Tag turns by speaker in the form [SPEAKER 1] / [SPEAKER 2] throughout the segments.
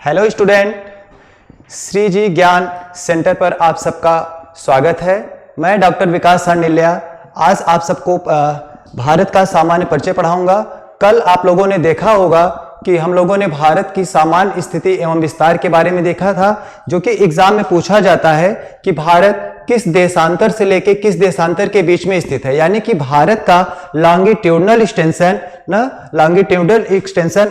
[SPEAKER 1] Hello student, Shri जी ज्ञान centre पर आप सबका स्वागत है। मैं डॉक्टर विकास सांडिल्या आज आप सबको भारत का सामान्य परिचय पढ़ाऊंगा। कल आप लोगों ने देखा होगा कि हम लोगों ने भारत की सामान्य स्थिति एवं विस्तार के बारे में देखा था, जो कि एग्जाम में पूछा जाता है कि भारत किस देशांतर से लेके किस देशांतर के बीच में स्थित है। यानी कि भारत का लॉन्गिट्यूडनल एक्सटेंशन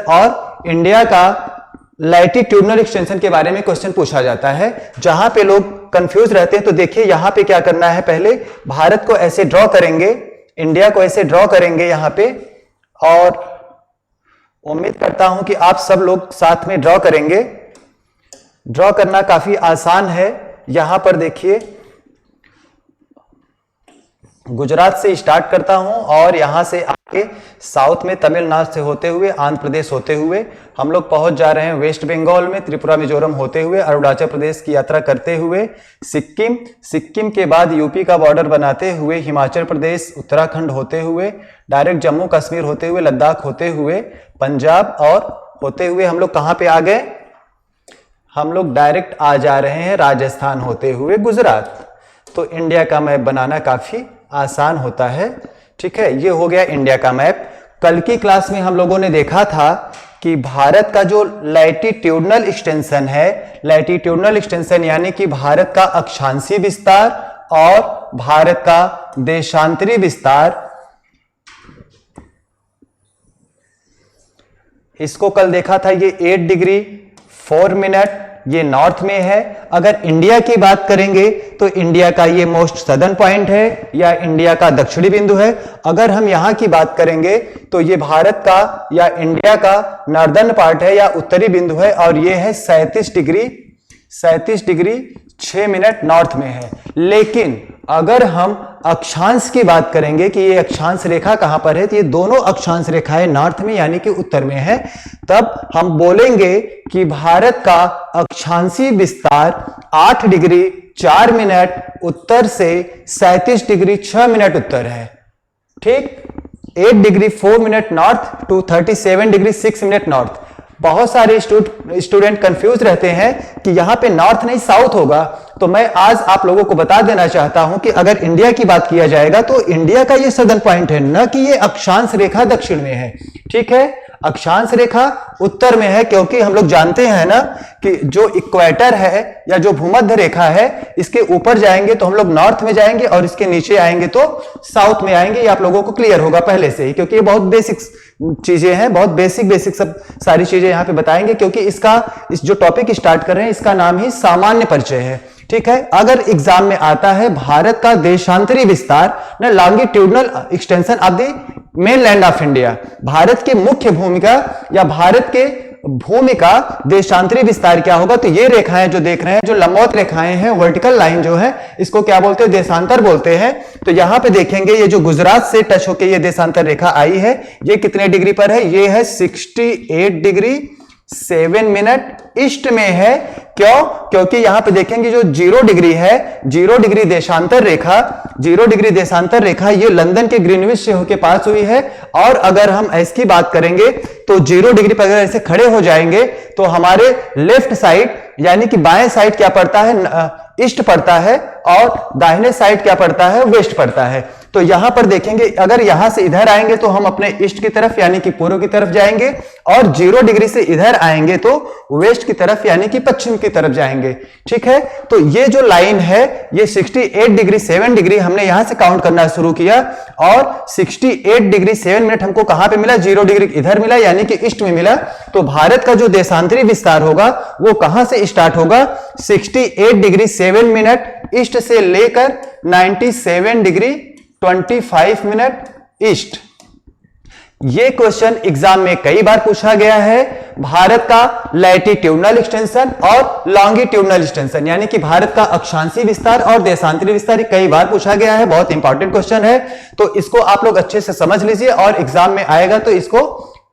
[SPEAKER 1] और इंडिया का लैटिट्यूडनल एक्सटेंशन के बारे में क्वेश्चन पूछा जाता है। जहां पे लोग कंफ्यूज रहते हैं तो देखिए यहां पे क्या करना है। पहले भारत को ऐसे ड्रॉ करेंगे, इंडिया को ऐसे ड्रॉ करेंगे यहां पे, और उम्मीद करता हूं कि आप सब लोग साथ में ड्रॉ करेंगे। ड्रॉ करना काफी आसान है। यहां पर देखिए गुजरात से स्टार्ट करता हूं और यहां से आगे साउथ में तमिलनाडु से होते हुए आंध्र प्रदेश होते हुए हम लोग पहुंच जा रहे हैं वेस्ट बंगाल में, त्रिपुरा मिजोरम होते हुए अरुणाचल प्रदेश की यात्रा करते हुए सिक्किम के बाद यूपी का बॉर्डर बनाते हुए हिमाचल प्रदेश, उत्तराखंड होते हुए डायरेक्ट जम्मू कश्मीर होते हुए लद्दाख होते हुए पंजाब और होते हुए हम लोग कहां पे आ गए, हम लोग डायरेक्ट आ जा रहे हैं राजस्थान होते हुए गुजरात। तो इंडिया का मैप बनाना काफी आसान होता है। ठीक है, ये हो गया इंडिया का मैप। कल की क्लास में हम लोगों ने देखा था कि भारत का जो लैटिट्यूडनल एक्सटेंशन है, लैटिट्यूडनल एक्सटेंशन यानी कि भारत का अक्षांशीय विस्तार और भारत का देशांतरी विस्तार, इसको कल देखा था। ये 8 डिग्री 4 मिनट ये नॉर्थ में है। अगर इंडिया की बात करेंगे तो इंडिया का ये मोस्ट सदर्न पॉइंट है या इंडिया का दक्षिणी बिंदु है। अगर हम यहां की बात करेंगे तो ये भारत का या इंडिया का नॉर्दर्न पार्ट है या उत्तरी बिंदु है, और ये है 37 डिग्री 6 मिनट नॉर्थ में है। लेकिन अगर हम अक्षांश की बात करेंगे कि ये अक्षांश रेखा कहां पर है, तो ये दोनों अक्षांश रेखाएं नॉर्थ में यानी कि उत्तर में है। तब हम बोलेंगे कि भारत का अक्षांशीय विस्तार 8 डिग्री 4 मिनट उत्तर से 37 डिग्री 6 मिनट उत्तर है। ठीक, 8 degree 4 minute north to 37 degree 6 minute north. बहुत सारे स्टूडेंट कंफ्यूज रहते हैं कि यहां पे नॉर्थ नहीं साउथ होगा। तो मैं आज आप लोगों को बता देना चाहता हूं कि अगर इंडिया की बात किया जाएगा तो इंडिया का ये सदर्न पॉइंट है, न कि ये अक्षांश रेखा दक्षिण में है। ठीक है, अक्षांश रेखा उत्तर में है, क्योंकि हम लोग जानते हैं ना कि जो इक्वेटर है या जो भूमध्य रेखा है, इसके ऊपर जाएंगे तो हम लोग नॉर्थ में जाएंगे और इसके नीचे आएंगे तो साउथ में आएंगे। ये आप लोगों को क्लियर होगा पहले से ही, क्योंकि ये बहुत बेसिक चीजें हैं, बहुत बेसिक सब सारी चीजें यहां पे बताएंगे, क्योंकि इस जो टॉपिक स्टार्ट कर रहे हैं इसका नाम ही सामान्य परिचय है। ठीक है, अगर एग्जाम में आता है भारत का देशांतरी विस्तार ना longitudinal extension of the main land of India, Bharat की मुख्य भूमिका या भारत के भूमि का देशांतरी विस्तार क्या होगा, तो ये रेखाएं जो देख रहे हैं, जो लंबवत रेखाएं हैं, वर्टिकल लाइन जो है, इसको क्या बोलते हैं, देशांतर बोलते हैं। तो यहां पे देखेंगे ये जो गुजरात से टच होकर ये देशांतर रेखा आई है, ये कितने डिग्री पर है, ये है 68 डिग्री 7 मिनट ईस्ट में है। क्यों? क्योंकि यहां पे देखेंगे जो 0 डिग्री है, 0 डिग्री देशांतर रेखा ये लंदन के ग्रीनविच से होके पास हुई है। और अगर हम इसकी बात करेंगे तो 0 डिग्री पर अगर ऐसे खड़े हो जाएंगे तो हमारे लेफ्ट साइड यानी कि बाएं साइड क्या पड़ता है, ईस्ट पड़ता है, और दाहिने साइड क्या पड़ता है, वेस्ट पड़ता है। तो यहां पर देखेंगे अगर यहां से इधर आएंगे तो हम अपने ईस्ट की तरफ यानी कि पूर्व की तरफ जाएंगे, और 0 डिग्री से इधर आएंगे तो वेस्ट की तरफ यानी कि पश्चिम की तरफ जाएंगे। ठीक है, तो ये जो लाइन है ये 68 डिग्री 7 डिग्री हमने यहां से काउंट करना शुरू किया, और 68 डिग्री 7 मिनट हमको कहां पे मिला, 0 डिग्री इधर मिला यानी कि ईस्ट में मिला। तो भारत का जो देशांतरी विस्तार होगा वो कहां से स्टार्ट होगा, 68 डिग्री 7 मिनट ईस्ट से लेकर 97 डिग्री 25 मिनट ईस्ट। ये क्वेश्चन एग्जाम में कई बार पूछा गया है। भारत का लैटिट्यूडनल एक्सटेंशन और लॉन्गिट्यूडनल एक्सटेंशन यानी कि भारत का अक्षांशीय विस्तार और देशांतरी विस्तार कई बार पूछा गया है। बहुत इंपॉर्टेंट क्वेश्चन है, तो इसको आप लोग अच्छे से समझ लीजिए और एग्जाम में आएगा तो इसको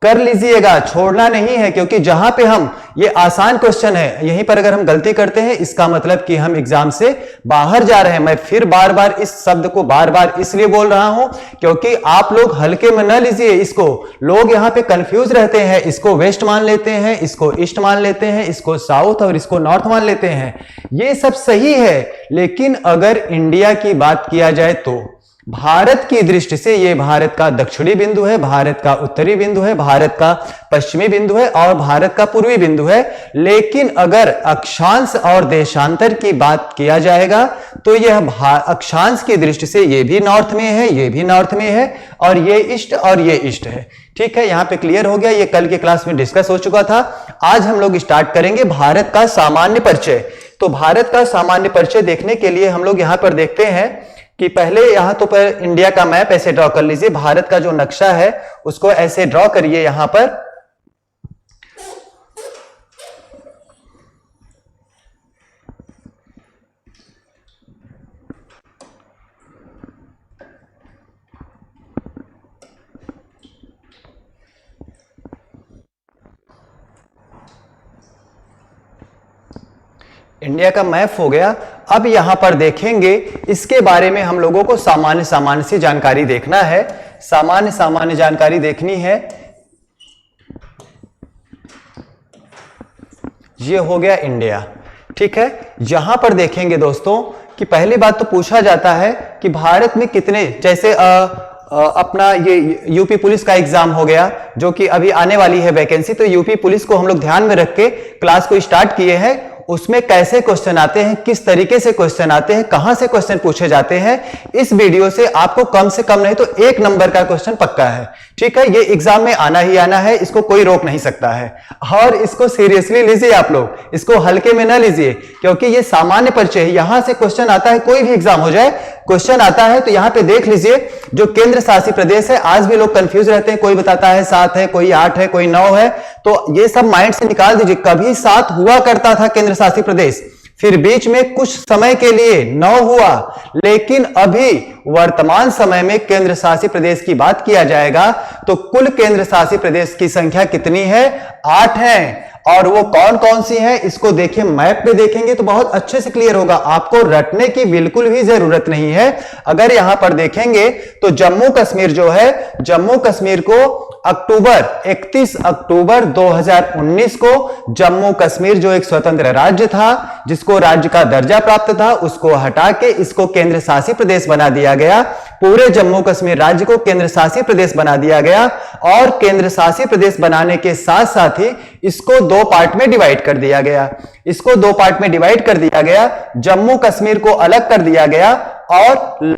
[SPEAKER 1] कर लीजिएगा, छोड़ना नहीं है, क्योंकि जहां पे हम, ये आसान क्वेश्चन है, यहीं पर अगर हम गलती करते हैं इसका मतलब कि हम एग्जाम से बाहर जा रहे हैं। मैं फिर बार बार इस शब्द को बार बार इसलिए बोल रहा हूं क्योंकि आप लोग हल्के में न लीजिए इसको। लोग यहां पे कंफ्यूज रहते हैं, इसको वेस्ट मान लेते हैं, इसको ईस्ट मान लेते हैं, इसको साउथ और इसको नॉर्थ मान लेते हैं। ये सब सही है, लेकिन अगर इंडिया की बात किया जाए तो भारत की दृष्टि से ये भारत का दक्षिणी बिंदु है, भारत का उत्तरी बिंदु है, भारत का पश्चिमी बिंदु है और भारत का पूर्वी बिंदु है। लेकिन अगर अक्षांश और देशांतर की बात किया जाएगा तो यह अक्षांश की दृष्टि से ये भी नॉर्थ में है, ये भी नॉर्थ में है और ये ईस्ट और ये ईस्ट है। ठीक है, यहां पे क्लियर हो गया। ये कल के क्लास में डिस्कस हो चुका था। आज हम लोग स्टार्ट करेंगे भारत का सामान्य परिचय। तो भारत का सामान्य परिचय देखने के लिए हम लोग यहां पर देखते हैं कि पहले यहां तो पर इंडिया का मैप ऐसे ड्रॉ कर लीजिए, भारत का जो नक्शा है उसको ऐसे ड्रॉ करिए यहां पर। इंडिया का मैप हो गया। अब यहां पर देखेंगे, इसके बारे में हम लोगों को सामान्य सामान्य सी जानकारी देखना है, सामान्य सामान्य जानकारी देखनी है। ये हो गया इंडिया। ठीक है, यहां पर देखेंगे दोस्तों कि पहली बात तो पूछा जाता है कि भारत में कितने, जैसे अपना ये यूपी पुलिस का एग्जाम हो गया जो कि अभी आने वाली है वैकेंसी, तो यूपी पुलिस को हम लोग ध्यान में रख के क्लास को स्टार्ट किए हैं। उसमें कैसे क्वेश्चन आते हैं, किस तरीके से क्वेश्चन आते हैं, कहां से क्वेश्चन पूछे जाते हैं, इस वीडियो से आपको कम से कम नहीं तो 1 नंबर का क्वेश्चन पक्का है। ठीक है, ये एग्जाम में आना ही आना है, इसको कोई रोक नहीं सकता है। और इसको सीरियसली लीजिए आप लोग, इसको हल्के में ना लीजिए, क्योंकि ये सामान्य परिचय है। यहां से क्वेश्चन आता है, कोई भी एग्जाम हो जाए क्वेश्चन आता है तो यहां पे देख लीजिए जो केंद्र शासित प्रदेश है। आज भी लोग कंफ्यूज रहते हैं, कोई बताता है 7 है, कोई 8 है, कोई 9 है, तो ये सब माइंड से निकाल दीजिए। कभी 7 हुआ करता था केंद्र शासित प्रदेश, फिर बीच में कुछ समय के लिए 9 हुआ, लेकिन अभी वर्तमान समय में केंद्र शासित प्रदेश की बात किया जाएगा तो कुल केंद्र शासित प्रदेश की संख्या कितनी है? 8 है। और वो कौन कौन सी है इसको देखिए, मैप पे देखेंगे तो बहुत अच्छे से क्लियर होगा, आपको रटने की बिल्कुल भी जरूरत नहीं है। अगर यहां पर देखेंगे तो जम्मू कश्मीर जो है, जम्मू कश्मीर को 31 अक्टूबर 2019 को जम्मू कश्मीर जो एक स्वतंत्र राज्य था, जिसको राज्य का दर्जा प्राप्त था, उसको हटा के इसको केंद्र शासित प्रदेश बना दिया गया। पूरे जम्मू कश्मीर राज्य को केंद्र शासित प्रदेश बना दिया गया और केंद्र शासित प्रदेश बनाने के साथ साथ ही इसको 2 पार्ट में डिवाइड कर दिया गया। इसको 2 पार्ट में डिवाइड कर दिया गया, जम्मू कश्मीर को अलग कर दिया गया और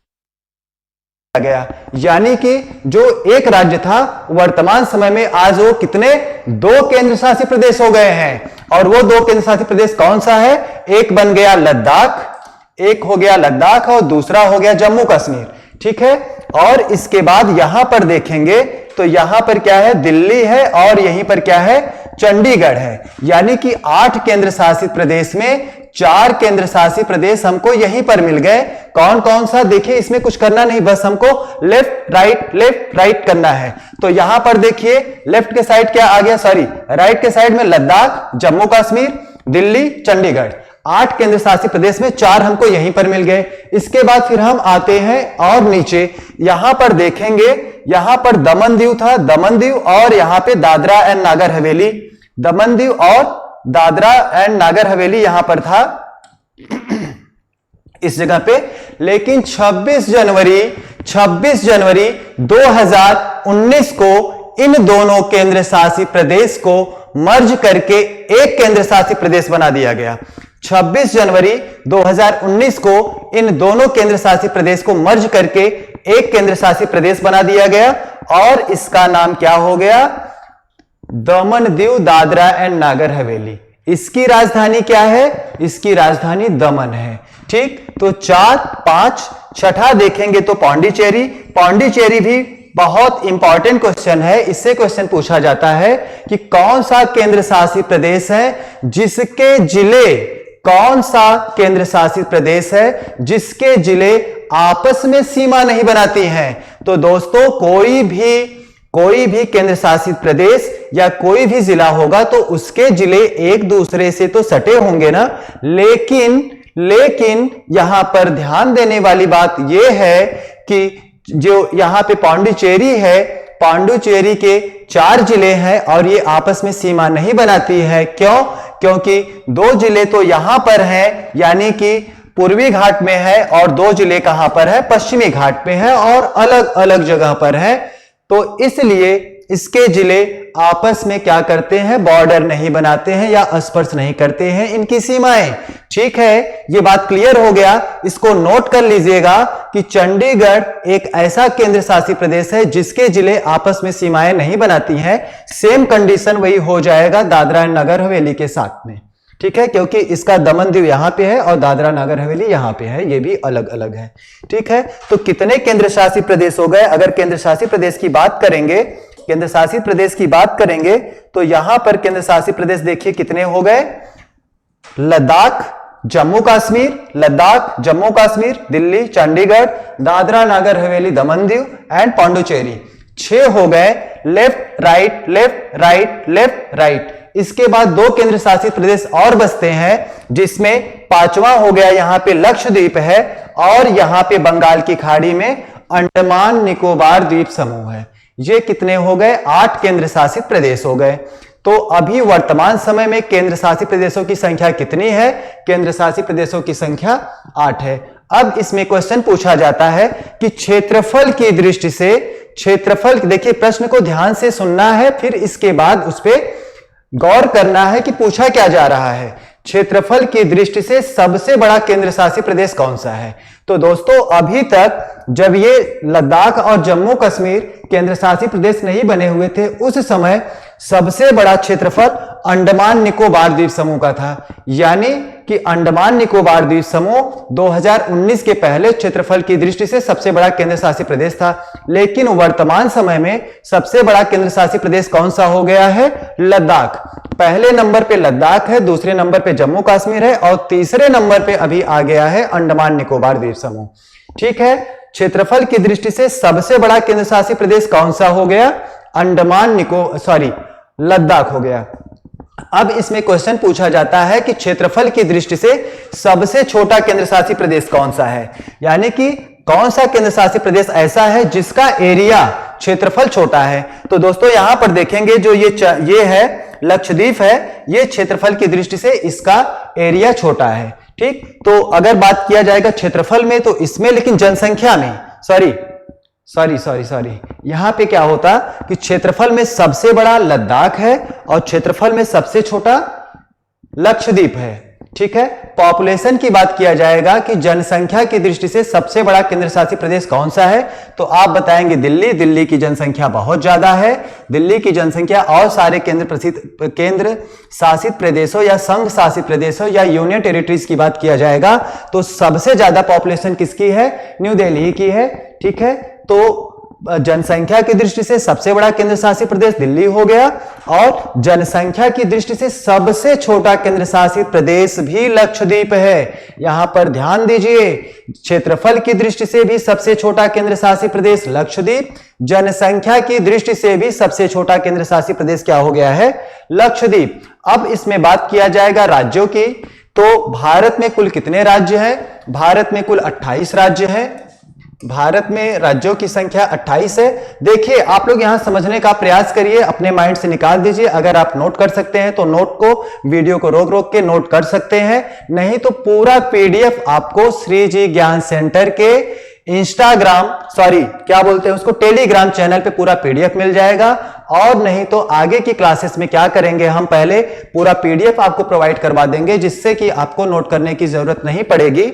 [SPEAKER 1] गया, यानी कि जो एक राज्य था वर्तमान समय में आज वो कितने 2 केंद्र शासित प्रदेश हो गए हैं। और वो 2 केंद्र शासित प्रदेश कौन सा है? एक बन गया लद्दाख, एक हो गया लद्दाख और दूसरा हो गया जम्मू कश्मीर। ठीक है, और इसके बाद यहां पर देखेंगे तो यहां पर क्या है? दिल्ली है और यहीं पर क्या है? चंडीगढ़ है। यानी कि 8 केंद्र शासित प्रदेश में 4 केंद्र शासित प्रदेश हमको यहीं पर मिल गए। कौन कौन सा? देखिए, इसमें कुछ करना नहीं, बस हमको लेफ्ट राइट करना है। तो यहां पर देखिए लेफ्ट के साइड क्या आ गया, सॉरी राइट के साइड में लद्दाख, जम्मू कश्मीर, दिल्ली, चंडीगढ़। 8 केंद्र शासित प्रदेश में 4 हमको यहीं पर मिल गए। इसके बाद फिर हम आते हैं और नीचे यहां पर देखेंगे, यहां पर दमन दीव था, दमन दीव और यहां पे दादरा एंड नागर हवेली, दमन दीव और दादरा एंड नागर हवेली यहां पर था इस जगह पे। लेकिन 26 जनवरी 2019 को इन दोनों केंद्र शासित प्रदेश को मर्ज करके एक केंद्र शासित प्रदेश बना दिया गया। 26 जनवरी 2019 को इन दोनों केंद्र शासित प्रदेश को मर्ज करके एक केंद्र शासित प्रदेश बना दिया गया और इसका नाम क्या हो गया? दमन दीव दादरा एंड नागर हवेली। इसकी राजधानी क्या है? इसकी राजधानी दमन है। ठीक, तो 4, 5, छठा देखेंगे तो पौंडीचेरी। पौंडीचेरी भी बहुत इंपॉर्टेंट क्वेश्चन है, इससे क्वेश्चन पूछा जाता है कि कौन सा केंद्र शासित प्रदेश है जिसके जिले, कौन सा केंद्र शासित प्रदेश है जिसके जिले आपस में सीमा नहीं बनाती हैं। तो दोस्तों कोई भी कोई भी केंद्र शासित प्रदेश या कोई भी जिला होगा तो उसके जिले एक दूसरे से तो सटे होंगे ना, लेकिन यहां पर ध्यान देने वाली बात यह है कि जो यहां पे पांडुचेरी है, पांडुचेरी के 4 जिले हैं और ये आपस में सीमा नहीं बनाती है। क्यों? क्योंकि 2 जिले तो यहां पर हैं, यानी कि पूर्वी घाट में है, और 2 जिले कहां पर है, पश्चिमी घाट पे है और अलग अलग जगह पर है। तो इसलिए इसके जिले आपस में क्या करते हैं, बॉर्डर नहीं बनाते हैं या स्पर्श नहीं करते हैं इनकी सीमाएं। ठीक है, ये बात क्लियर हो गया। इसको नोट कर लीजिएगा कि चंडीगढ़ एक ऐसा केंद्र शासित प्रदेश है जिसके जिले आपस में सीमाएं नहीं बनाती हैं। सेम कंडीशन वही हो जाएगा दादरा एंड नगर हवेली के साथ में। ठीक है, क्योंकि इसका दमन दीव यहां पे है और दादरा नगर हवेली यहां पे है, ये भी अलग अलग है। ठीक है, तो कितने केंद्र शासित प्रदेश हो गए? अगर केंद्र शासित प्रदेश की बात करेंगे, केंद्र शासित प्रदेश की बात करेंगे तो यहां पर केंद्र शासित प्रदेश देखिए कितने हो गए। लद्दाख, जम्मू कश्मीर, लद्दाख, जम्मू कश्मीर, दिल्ली, चंडीगढ़, दादरा नगर हवेली, दमन दीव एंड पांडुचेरी। 6 हो गए। Left right, left right, left right. इसके बाद 2 केंद्र शासित प्रदेश और बचते हैं, जिसमें 5वां हो गया यहां पे लक्षद्वीप है और यहां पे बंगाल की खाड़ी में अंडमान निकोबार द्वीप समूह है। ये कितने हो गए? 8 केंद्र शासित प्रदेश हो गए। तो अभी वर्तमान समय में केंद्र शासित प्रदेशों की संख्या कितनी है? केंद्र शासित प्रदेशों की संख्या 8 है। अब इसमें क्वेश्चन पूछा जाता है कि क्षेत्रफल की दृष्टि से, क्षेत्रफल, देखिए प्रश्न को ध्यान से सुनना है, फिर इसके बाद उस पर गौर करना है कि पूछा क्या जा रहा है। क्षेत्रफल की दृष्टि से सबसे बड़ा केंद्र शासित प्रदेश कौन सा है? तो दोस्तों अभी तक जब ये लद्दाख और जम्मू कश्मीर केंद्र शासित प्रदेश नहीं बने हुए थे, उस समय सबसे बड़ा क्षेत्रफल अंडमान निकोबार द्वीप समूह का था। यानी कि अंडमान निकोबार द्वीप समूह 2019 के पहले क्षेत्रफल की दृष्टि से सबसे बड़ा केंद्र शासित प्रदेश था। लेकिन वर्तमान समय में सबसे बड़ा केंद्र शासित प्रदेश कौन सा हो गया है? लद्दाख। पहले नंबर पे लद्दाख है, दूसरे नंबर पे जम्मू कश्मीर है और तीसरे नंबर पे अभी आ गया है अंडमान निकोबार द्वीप समूह। ठीक है, क्षेत्रफल की दृष्टि से सबसे बड़ा केंद्र शासित प्रदेश कौन सा हो गया? लद्दाख हो गया। अब इसमें क्वेश्चन पूछा जाता है कि क्षेत्रफल की दृष्टि से सबसे छोटा केंद्र शासित प्रदेश कौन सा है, यानी कि कौन सा केंद्र शासित प्रदेश ऐसा है जिसका एरिया, क्षेत्रफल छोटा है। तो दोस्तों यहां पर देखेंगे जो ये है लक्षद्वीप है, ये क्षेत्रफल की दृष्टि से इसका एरिया छोटा है। ठीक, तो अगर बात किया जाएगा क्षेत्रफल में तो इसमें, लेकिन जनसंख्या में सॉरी यहां पे क्या होता कि क्षेत्रफल में सबसे बड़ा लद्दाख है और क्षेत्रफल में सबसे छोटा लक्षद्वीप है। ठीक है, पॉपुलेशन की बात किया जाएगा कि जनसंख्या की दृष्टि से सबसे बड़ा केंद्र शासित प्रदेश कौन सा है, तो आप बताएंगे दिल्ली। दिल्ली की जनसंख्या बहुत ज्यादा है, दिल्ली की जनसंख्या। और सारे केंद्र शासित प्रदेशों या संघ शासित प्रदेशों या यूनियन टेरिटरीज की बात किया जाएगा तो सबसे ज्यादा पॉपुलेशन किसकी है? न्यू दिल्ली की है। ठीक है, तो जनसंख्या की दृष्टि से सबसे बड़ा केंद्र शासित प्रदेश दिल्ली हो गया और जनसंख्या की दृष्टि से सबसे छोटा केंद्र शासित प्रदेश भी लक्षद्वीप है। यहां पर ध्यान दीजिए, क्षेत्रफल की दृष्टि से भी सबसे छोटा केंद्र शासित प्रदेश लक्षद्वीप, जनसंख्या की दृष्टि से भी सबसे छोटा केंद्र शासित प्रदेश क्या हो गया है? लक्षद्वीप। अब इसमें बात किया जाएगा राज्यों की। तो भारत में कुल कितने राज्य हैं? भारत में कुल 28 राज्य हैं। भारत में राज्यों की संख्या 28 है। देखिए आप लोग यहां समझने का प्रयास करिए, अपने माइंड से निकाल दीजिए। अगर आप नोट कर सकते हैं तो नोट को, वीडियो को रोक रोक के नोट कर सकते हैं, नहीं तो पूरा पीडीएफ आपको श्री जी ज्ञान सेंटर के टेलीग्राम चैनल पे पूरा पीडीएफ मिल जाएगा। और नहीं तो आगे की क्लासेस में क्या करेंगे, हम पहले पूरा पीडीएफ आपको प्रोवाइड करवा देंगे जिससे कि आपको नोट करने की जरूरत नहीं पड़ेगी।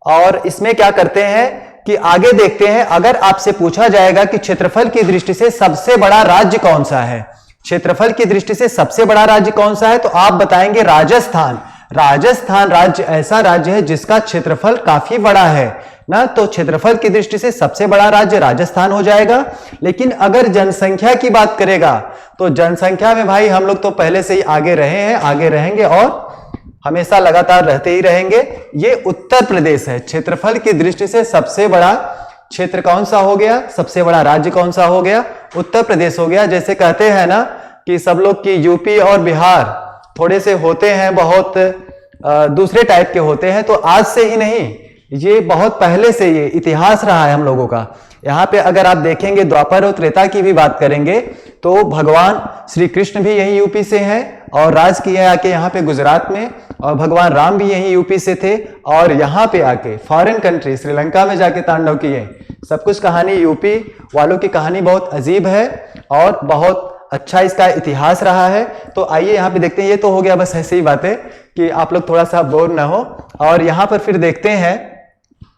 [SPEAKER 1] और इसमें क्या करते हैं कि आगे देखते हैं, अगर आपसे पूछा जाएगा कि क्षेत्रफल की दृष्टि से सबसे बड़ा राज्य कौन सा है, क्षेत्रफल की दृष्टि से सबसे बड़ा राज्य कौन सा है, तो आप बताएंगे राजस्थान। राजस्थान राज्य ऐसा राज्य है जिसका क्षेत्रफल काफी बड़ा है ना, तो क्षेत्रफल की दृष्टि से सबसे बड़ा राज्य राजस्थान हो जाएगा। लेकिन अगर जनसंख्या की बात करेगा तो जनसंख्या में भाई हम लोग तो पहले से ही आगे रहे हैं, आगे रहेंगे और हमेशा लगातार रहते ही रहेंगे। ये उत्तर प्रदेश है, क्षेत्रफल की दृष्टि से सबसे बड़ा क्षेत्र कौन सा हो गया, सबसे बड़ा राज्य कौन सा हो गया, उत्तर प्रदेश हो गया। जैसे कहते हैं ना कि सब लोग की यूपी और बिहार थोड़े से होते हैं बहुत दूसरे टाइप के होते हैं, तो आज से ही नहीं, ये बहुत पहले से ये इतिहास रहा है हम लोगों का। यहाँ पे अगर आप देखेंगे द्वापर और त्रेता की भी बात करेंगे तो भगवान श्री कृष्ण भी यही यूपी से हैं और राज किया आके यहाँ पे गुजरात में, और भगवान राम भी यही यूपी से थे और यहाँ पे आके फॉरेन कंट्री श्रीलंका में जाके तांडव किए। सब कुछ कहानी यूपी वालों की कहानी बहुत अजीब है और बहुत अच्छा इसका इतिहास रहा है। तो आइए यहाँ पे देखते हैं। ये तो हो गया बस ऐसी ही बातें कि आप लोग थोड़ा सा बोर ना हो। और यहाँ पर फिर देखते हैं,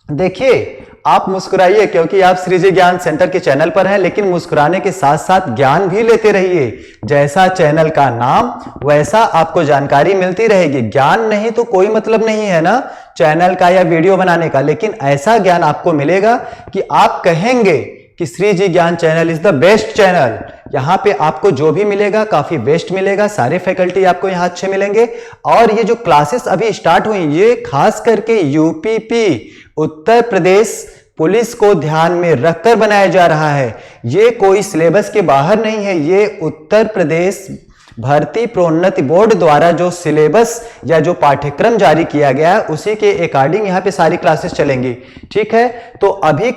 [SPEAKER 1] देखिए आप मुस्कुराइए क्योंकि आप श्रीजी ज्ञान सेंटर के चैनल पर हैं, लेकिन मुस्कुराने के साथ साथ ज्ञान भी लेते रहिए। जैसा चैनल का नाम वैसा आपको जानकारी मिलती रहेगी। ज्ञान नहीं तो कोई मतलब नहीं है ना चैनल का या वीडियो बनाने का, लेकिन ऐसा ज्ञान आपको मिलेगा कि आप कहेंगे कि श्रीजी ज्ञान channel is the best channel. यहाँ पे आपको जो भी मिलेगा काफी बेस्ट मिलेगा, सारे फैकल्टी आपको यहाँ अच्छे मिलेंगे। और ये जो क्लासेस अभी स्टार्ट हुई ये खास करके यूपीपी उत्तर प्रदेश पुलिस को ध्यान में रखकर बनाया जा रहा है। ये कोई सिलेबस के बाहर नहीं है, ये उत्तर प्रदेश भर्ती प्रोन्नति बोर्ड द्वारा जो सिलेबस या जो पाठ्यक्रम जारी किया गया है उसी के अकॉर्डिंग यहाँ पे सारी क्लासेस चलेंगी। ठीक है, तो अभी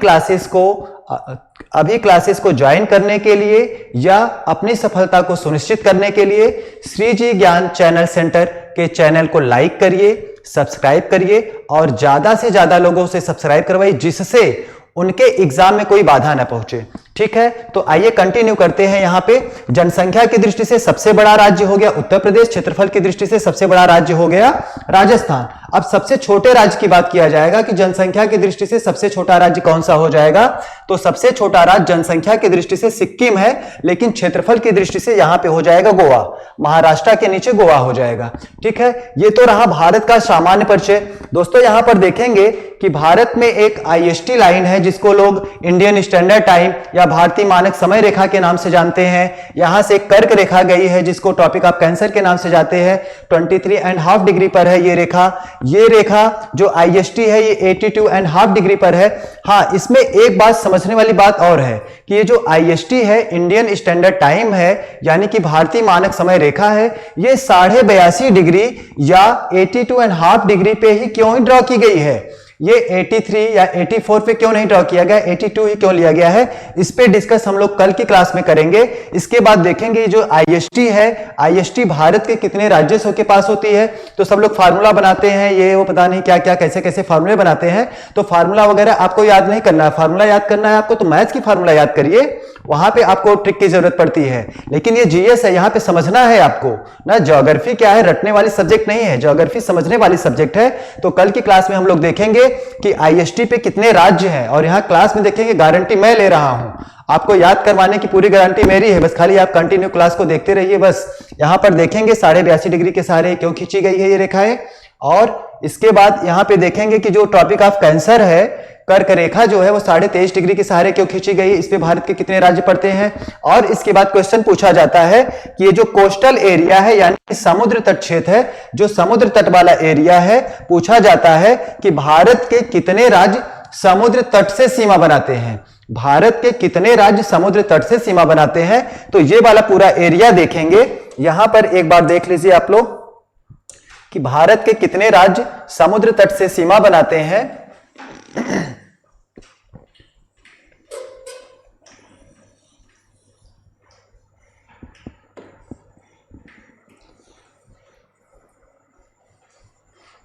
[SPEAKER 1] क्लासेस को ज्वाइन करने के लिए या अपनी सफलता को सुनिश्चित करने के लिए श्रीजी ज्ञान चैनल सेंटर के चैनल को लाइक करिए, सब्सक्राइब करिए और ज्यादा से ज्यादा लोगों से सब्सक्राइब करवाइए जिससे उनके एग्जाम में कोई बाधा न पहुंचे। ठीक है, तो आइए कंटिन्यू करते हैं। यहाँ पे जनसंख्या की दृष्टि से सबसे बड़ा राज्य हो गया उत्तर प्रदेश, क्षेत्रफल की दृष्टि से सबसे बड़ा राज्य हो गया राजस्थान। अब सबसे छोटे राज्य की बात किया जाएगा कि जनसंख्या की दृष्टि से सबसे छोटा राज्य कौन सा हो जाएगा, तो सबसे छोटा राज्य जनसंख्या की दृष्टि से सिक्किम है, लेकिन क्षेत्रफल की दृष्टि से यहां पे हो जाएगा गोवा। महाराष्ट्र के नीचे गोवा हो जाएगा। ठीक है, ये तो रहा भारत का सामान्य परिचय। दोस्तों यहां पर देखेंगे कि भारत में एक IST लाइन है जिसको लोग इंडियन स्टैंडर्ड टाइम या भारतीय मानक समय रेखा के नाम से जानते हैं। यहां से कर्क रेखा गई है जिसको टॉपिक ऑफ कैंसर के नाम से जाते हैं। 23.5 डिग्री पर है ये रेखा। ये रेखा जो IST है ये 82.5 डिग्री पर है। हाँ, इसमें एक बात समझने वाली बात और है कि ये जो IST है इंडियन स्टैंडर्ड टाइम है, यानी कि भारतीय मानक समय रेखा है, ये 82.5 डिग्री या 82.5 डिग्री पे ही क्यों ड्रॉ की गई है। ये 83 या 84 पे क्यों नहीं ड्रॉ किया गया, 82 ही क्यों लिया गया है, इस पे डिस्कस हम लोग कल की क्लास में करेंगे। इसके बाद देखेंगे जो IST है, IST भारत के कितने राज्यों के पास होती है। तो सब लोग फार्मूला बनाते हैं, ये वो पता नहीं क्या क्या कैसे कैसे फार्मूले बनाते हैं, तो फार्मूला वगैरह आपको याद नहीं करना है। फार्मूला याद करना है आपको तो मैथ्स की फार्मूला याद करिए, वहां पे आपको ट्रिक की जरूरत पड़ती है। लेकिन ये GS है, यहाँ पे समझना है आपको ना। ज्योग्राफी क्या है, रटने वाली सब्जेक्ट नहीं है, ज्योग्राफी समझने वाली सब्जेक्ट है। तो कल की क्लास में हम लोग देखेंगे कि IST पे कितने राज्य हैं, और यहाँ क्लास में देखेंगे, गारंटी मैं ले रहा हूं, आपको याद करवाने की पूरी गारंटी मेरी है। बस खाली आप कंटिन्यू क्लास को देखते रहिए। बस यहाँ पर देखेंगे 82.5 डिग्री के सहारे क्यों खींची गई है ये रेखाएं, और इसके बाद यहाँ पे देखेंगे कि जो टॉपिक ऑफ कैंसर है, कर्क रेखा जो है वो 23.5 डिग्री के सहारे क्यों खींची गई, इस पे भारत के कितने राज्य पड़ते हैं। और इसके बाद क्वेश्चन पूछा जाता है कि ये जो कोस्टल एरिया है यानी समुद्र तट क्षेत्र है, जो समुद्र तट वाला एरिया है, पूछा जाता है कि भारत के कितने राज्य समुद्र तट से सीमा बनाते हैं। भारत के कितने राज्य समुद्र तट से सीमा बनाते हैं, तो ये वाला पूरा एरिया देखेंगे। यहां पर एक बार देख लीजिए आप लोग कि भारत के कितने राज्य समुद्र तट से सीमा बनाते हैं।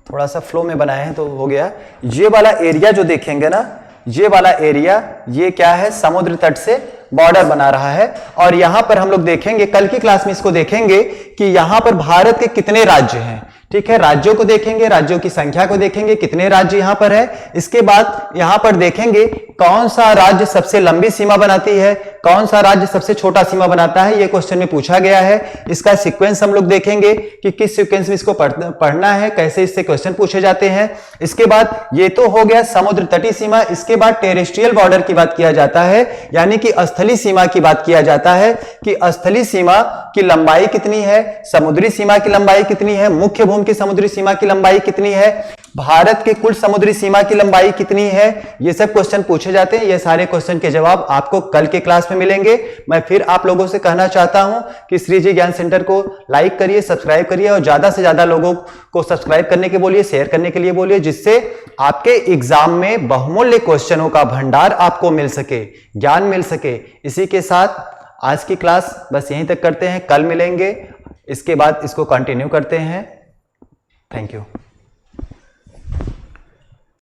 [SPEAKER 1] थोड़ा सा फ्लो में बनाए हैं तो हो गया। ये वाला एरिया जो देखेंगे ना, ये वाला एरिया ये क्या है, समुद्र तट से बॉर्डर बना रहा है। और यहां पर हम लोग देखेंगे, कल की क्लास में इसको देखेंगे कि यहां पर भारत के कितने राज्य हैं। ठीक है, राज्यों को देखेंगे, राज्यों की संख्या को देखेंगे, कितने राज्य यहां पर है। इसके बाद यहां पर देखेंगे कौन सा राज्य सबसे लंबी सीमा बनाती है, कौन सा राज्य सबसे छोटा सीमा बनाता है, ये क्वेश्चन में पूछा गया है। इसका सीक्वेंस हम लोग देखेंगे कि किस सीक्वेंस में इसको पढ़ना है, कैसे इससे क्वेश्चन पूछे जाते हैं। इसके बाद ये तो हो गया समुद्र तटीय सीमा। इसके बाद टेरेस्ट्रियल बॉर्डर की बात किया जाता है, यानी कि स्थलीय सीमा की बात किया जाता है कि स्थलीय सीमा की लंबाई कितनी है, समुद्री सीमा की लंबाई कितनी है, मुख्य भूमि की समुद्री सीमा की लंबाई कितनी है। भारत के कुल समुद्री सीमा की लंबाई कितनी है? ये सब क्वेश्चन पूछे जाते हैं। ये सारे क्वेश्चन के जवाब आपको कल के क्लास में मिलेंगे। मैं फिर आप लोगों से कहना चाहता हूं कि श्री जी ज्ञान सेंटर को लाइक करिए, सब्सक्राइब करिए और ज्यादा से ज्यादा लोगों को सब्सक्राइब करने के बोलिए, शेयर करने के लिए बोलिए, जिससे आपके एग्जाम में बहुमूल्य क्वेश्चनों का भंडार आपको मिल सके, ज्ञान मिल सके। इसी के साथ आज की क्लास बस यहीं तक करते हैं, कल मिलेंगे, इसके बाद इसको कंटिन्यू करते हैं। Thank you.